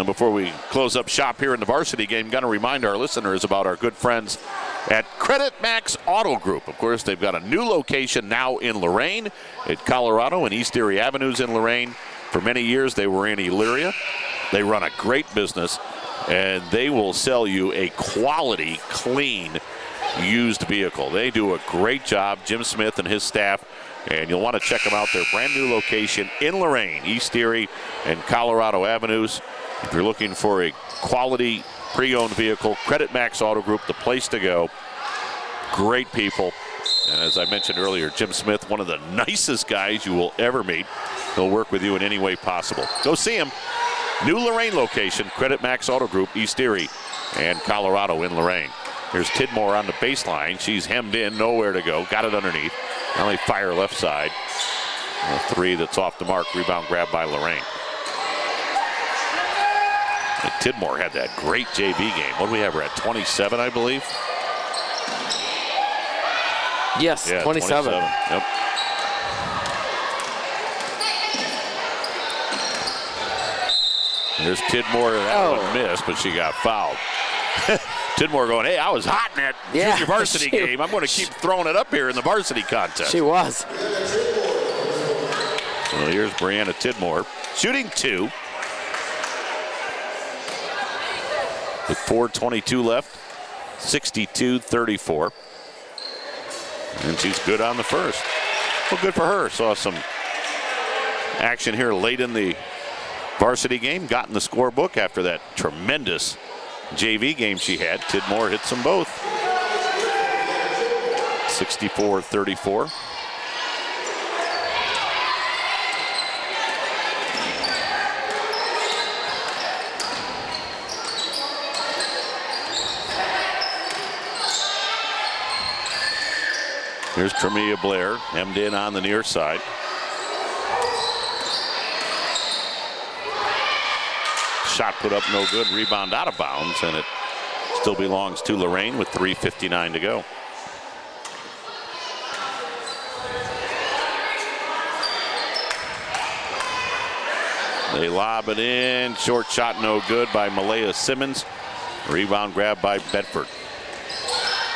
before we close up shop here in the varsity game, got to remind our listeners about our good friends at Credit Max Auto Group. Of course, they've got a new location now in Lorain, at Colorado and East Erie Avenues in Lorain. For many years, they were in Elyria. They run a great business, and they will sell you a quality, clean, used vehicle. They do a great job, Jim Smith and his staff, and you'll want to check them out. Their brand new location in Lorain, East Erie and Colorado Avenues. If you're looking for a quality pre-owned vehicle, Credit Max Auto Group, the place to go. Great people. And as I mentioned earlier, Jim Smith, one of the nicest guys you will ever meet. He'll work with you in any way possible. Go see him. New Lorain location, Credit Max Auto Group, East Erie and Colorado in Lorain. Here's Tidmore on the baseline. She's hemmed in, nowhere to go. Got it underneath. Now they fire left side. A three that's off the mark. Rebound grab by Lorain. And Tidmore had that great JV game. What do we have her at? 27, I believe? Yes, yeah, 27. Yep. There's Tidmore. That one missed, but she got fouled. Tidmore going, hey, I was hot in that junior varsity game. I'm going to keep throwing it up here in the varsity contest. She was. So here's Brianna Tidmore shooting 2. With 4:22 left, 62-34. And she's good on the first. Well, good for her. Saw some action here late in the varsity game. Got in the scorebook after that tremendous JV game she had. Tidmore hits them both. 64-34. Here's Tremia Blair, hemmed in on the near side. Shot put up no good, rebound out of bounds, and it still belongs to Lorain with 3:59 to go. They lob it in, short shot no good by Malaya Simmons. Rebound grab by Bedford.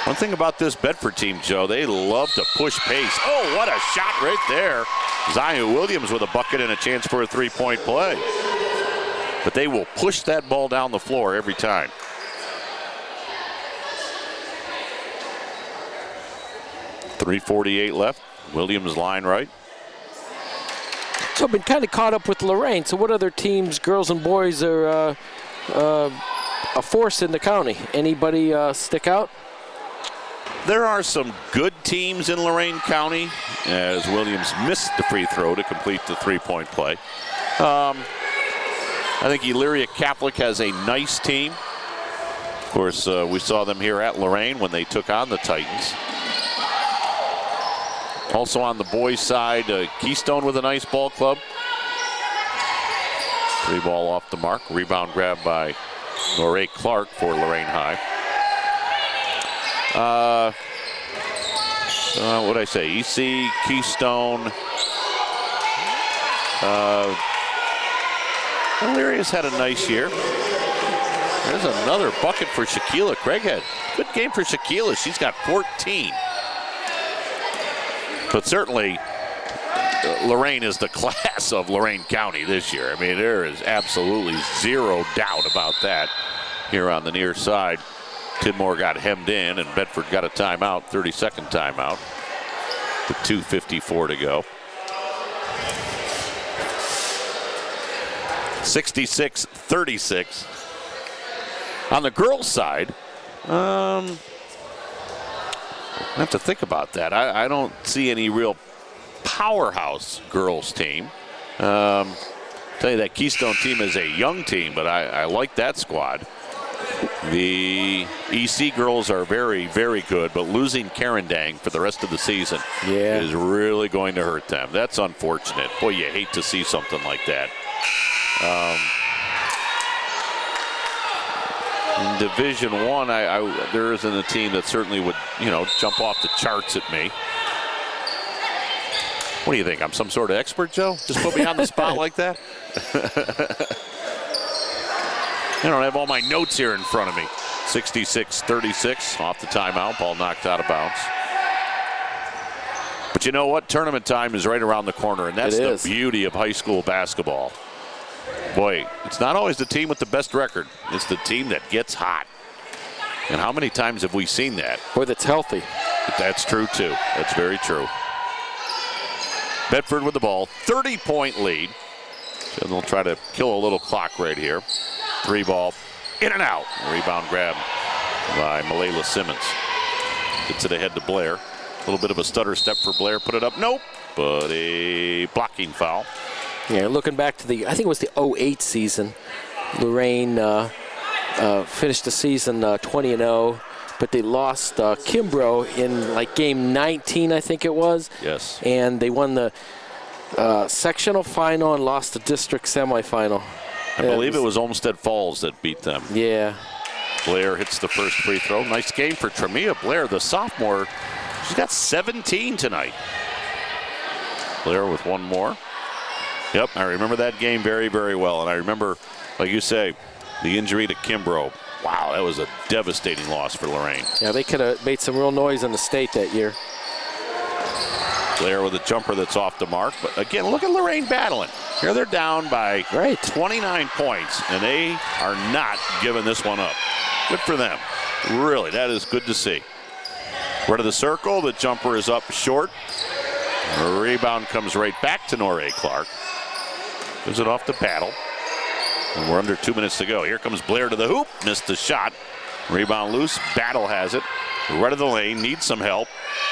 One thing about this Bedford team, Joe, they love to push pace. Oh, what a shot right there. Zion Williams with a bucket and a chance for a three-point play. But they will push that ball down the floor every time. .348 left. Williams line right. So I've been kind of caught up with Lorain. So what other teams, girls and boys, are a force in the county? Anybody stick out? There are some good teams in Lorain County, as Williams missed the free throw to complete the three-point play. I think Elyria Catholic has a nice team. Of course, we saw them here at Lorain when they took on the Titans. Also on the boys' side, Keystone with a nice ball club. Three ball off the mark. Rebound grab by Norée Clark for Lorain High. What did I say? EC, Keystone. Illyria's had a nice year. There's another bucket for Shaquila Craighead. Good game for Shaquila. She's got 14. But certainly, Lorain is the class of Lorain County this year. I mean, there is absolutely zero doubt about that here on the near side. Tidmore got hemmed in, and Bedford got a timeout, 32nd timeout, with 2:54 to go. 66-36. On the girls' side, I have to think about that. I don't see any real powerhouse girls team. Tell you that Keystone team is a young team, but I like that squad. The EC girls are very, very good, but losing Karen Dang for the rest of the season is really going to hurt them. That's unfortunate. Boy, you hate to see something like that. In Division I, there isn't a team that certainly would, jump off the charts at me. What do you think? I'm some sort of expert, Joe? Just put me on the spot like that? I don't have all my notes here in front of me. 66-36 off the timeout. Ball knocked out of bounds. But you know what? Tournament time is right around the corner, and that's the beauty of high school basketball. Boy, it's not always the team with the best record. It's the team that gets hot. And how many times have we seen that? Boy, that's healthy. That's true, too. That's very true. Bedford with the ball. 30-point lead. And they'll try to kill a little clock right here. 3 ball. In and out. Rebound grab by Malayla Simmons. Gets it ahead to Blair. A little bit of a stutter step for Blair. Put it up. Nope. But a blocking foul. Yeah, looking back to I think it was the 08 season. Lorain finished the season 20-0, but they lost Kimbrough in like game 19, I think it was. Yes. And they won the sectional final and lost the district semifinal. I believe it was Olmsted Falls that beat them. Yeah. Blair hits the first free throw. Nice game for Tremia Blair, the sophomore. She's got 17 tonight. Blair with one more. Yep, I remember that game very, very well. And I remember, like you say, the injury to Kimbrough. Wow, that was a devastating loss for Lorain. Yeah, they could have made some real noise in the state that year. Blair with a jumper that's off the mark. But again, look at Lorain battling. Here they're down by 29 points, and they are not giving this one up. Good for them. Really, that is good to see. Right of the circle, the jumper is up short. The rebound comes right back to Norah Clark. Gives it off to Battle. And we're under 2 minutes to go. Here comes Blair to the hoop. Missed the shot. Rebound loose. Battle has it. Right of the lane. Needs some help.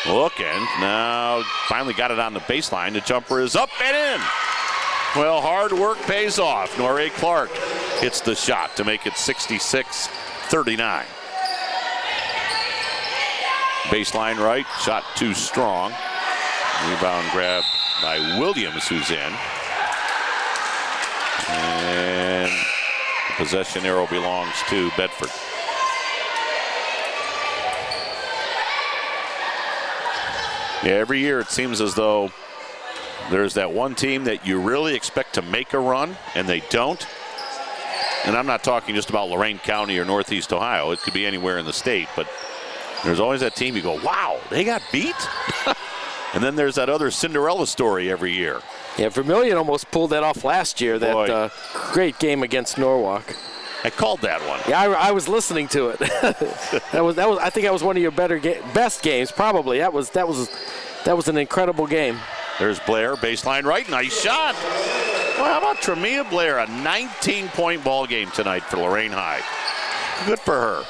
Looking. Now finally got it on the baseline. The jumper is up and in. Well, hard work pays off. Norah Clark hits the shot to make it 66-39. Baseline right. Shot too strong. Rebound grab by Williams, who's in. And the possession arrow belongs to Bedford. Yeah, every year it seems as though there's that one team that you really expect to make a run, and they don't. And I'm not talking just about Lorain County or Northeast Ohio. It could be anywhere in the state, but there's always that team you go, wow, they got beat? And then there's that other Cinderella story every year. Yeah, Vermilion almost pulled that off last year, that great game against Norwalk. I called that one. Yeah, I was listening to it. that was. I think that was one of your best games, probably. That was an incredible game. There's Blair, baseline right, nice shot. Well, how about Tremia Blair, a 19-point ball game tonight for Lorain High. Good for her.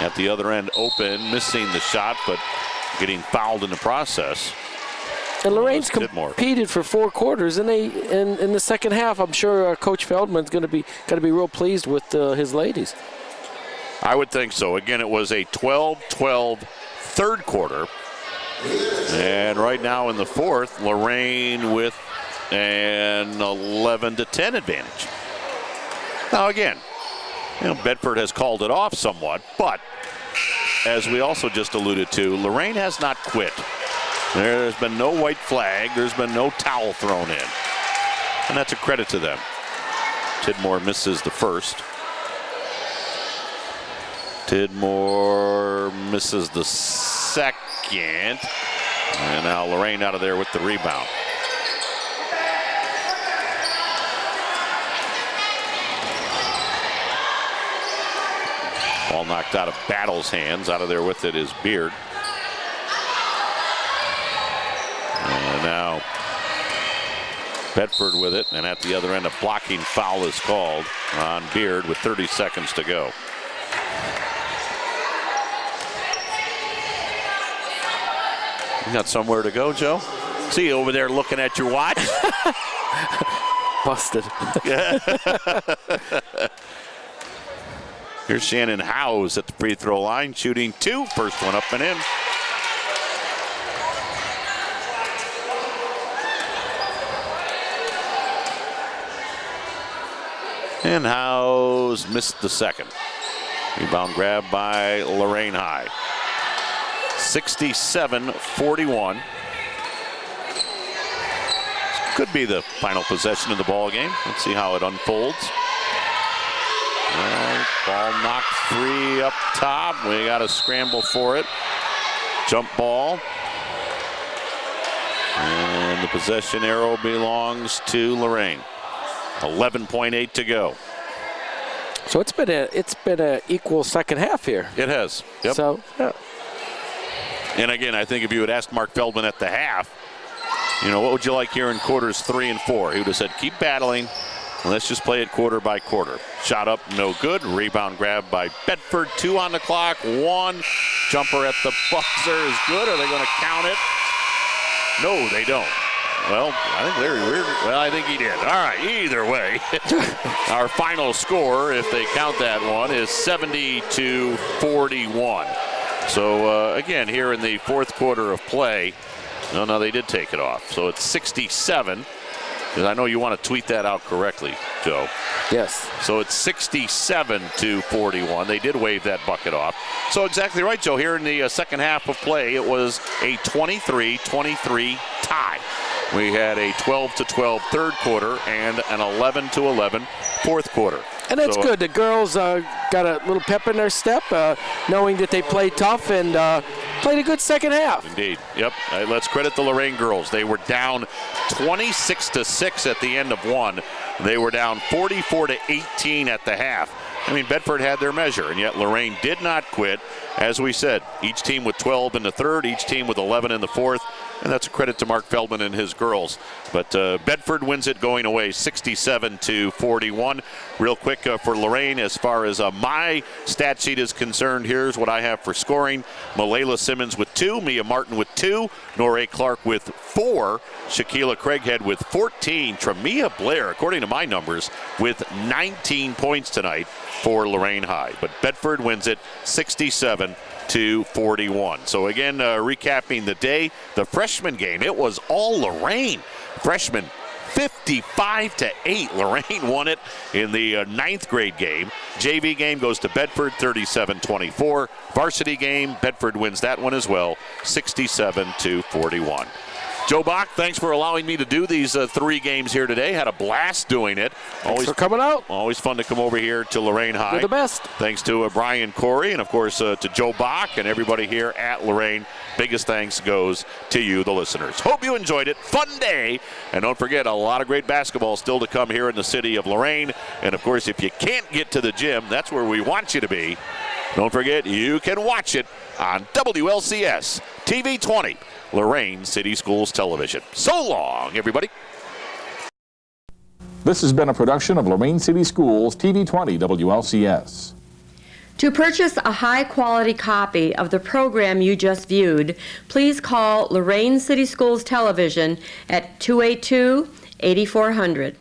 At the other end, open, missing the shot, but getting fouled in the process. And Lorain's competed for 4 quarters, and in the second half, I'm sure Coach Feldman's going to be real pleased with his ladies. I would think so. Again, it was a 12-12 third quarter, and right now in the fourth, Lorain with an 11-10 advantage. Now again, Bedford has called it off somewhat, but as we also just alluded to, Lorain has not quit. There's been no white flag. There's been no towel thrown in. And that's a credit to them. Tidmore misses the first. Tidmore misses the second. And now Lorain out of there with the rebound. Ball knocked out of Battle's hands. Out of there with it is Beard. And now Bedford with it. And at the other end, a blocking foul is called on Beard with 30 seconds to go. You got somewhere to go, Joe? See you over there looking at your watch. Busted. Here's Shannon Howes at the free throw line, shooting 2. First one up and in. And Howes missed the second. Rebound grab by Lorain High. 67-41. Could be the final possession of the ball game. Let's see how it unfolds. Well, ball knocked free up top. We got to scramble for it. Jump ball. And the possession arrow belongs to Lorain. 11.8 to go. So it's been a equal second half here. It has. Yep. So yeah. And again, I think if you had asked Mark Feldman at the half, what would you like here in quarters 3 and 4? He would have said, keep battling, Let's just play it quarter by quarter. Shot up, no good. Rebound grab by Bedford. 2 on the clock. 1 jumper at the buzzer is good. Are they going to count it? No, they don't. Well, I think Larry Weir. Well, I think he did. All right, either way. Our final score, if they count that one, is 70-41. So, again, here in the fourth quarter of play, no, they did take it off. So it's 67. Because I know you want to tweet that out correctly, Joe. Yes. So it's 67-41. They did wave that bucket off. So exactly right, Joe. Here in the second half of play, it was a 23-23 tie. We had a 12-12 third quarter and an 11-11 fourth quarter. And that's good. The girls got a little pep in their step, knowing that they played tough and played a good second half. Indeed. Yep. Let's credit the Lorain girls. They were down 26-6 at the end of one. They were down 44-18 at the half. I mean, Bedford had their measure, and yet Lorain did not quit. As we said, each team with 12 in the third, each team with 11 in the fourth, and that's a credit to Mark Feldman and his girls. But Bedford wins it going away 67-41. Real quick for Lorain, as far as my stat sheet is concerned, here's what I have for scoring. Malayla Simmons with 2, Mia Martin with 2, Norah Clark with 4, Shaquila Craighead with 14, Tremia Blair, according to my numbers, with 19 points tonight for Lorain High. But Bedford wins it 67-41. So again, recapping the day, the freshman game, it was all Lorain. Freshmen 55-8. Lorain won it in the ninth grade game. JV game goes to Bedford 37-24. Varsity game, Bedford wins that one as well, 67-41. Joe Bach, thanks for allowing me to do these 3 games here today. Had a blast doing it. Thanks for coming out. Always fun to come over here to Lorain High. You're the best. Thanks to Brian Corey and, of course, to Joe Bach and everybody here at Lorain. Biggest thanks goes to you, the listeners. Hope you enjoyed it. Fun day. And don't forget, a lot of great basketball still to come here in the city of Lorain. And, of course, if you can't get to the gym, that's where we want you to be. Don't forget, you can watch it on WLCS TV 20. Lorain City Schools Television. So long, everybody. This has been a production of Lorain City Schools TV 20 WLCS. To purchase a high-quality copy of the program you just viewed, please call Lorain City Schools Television at 282-8400.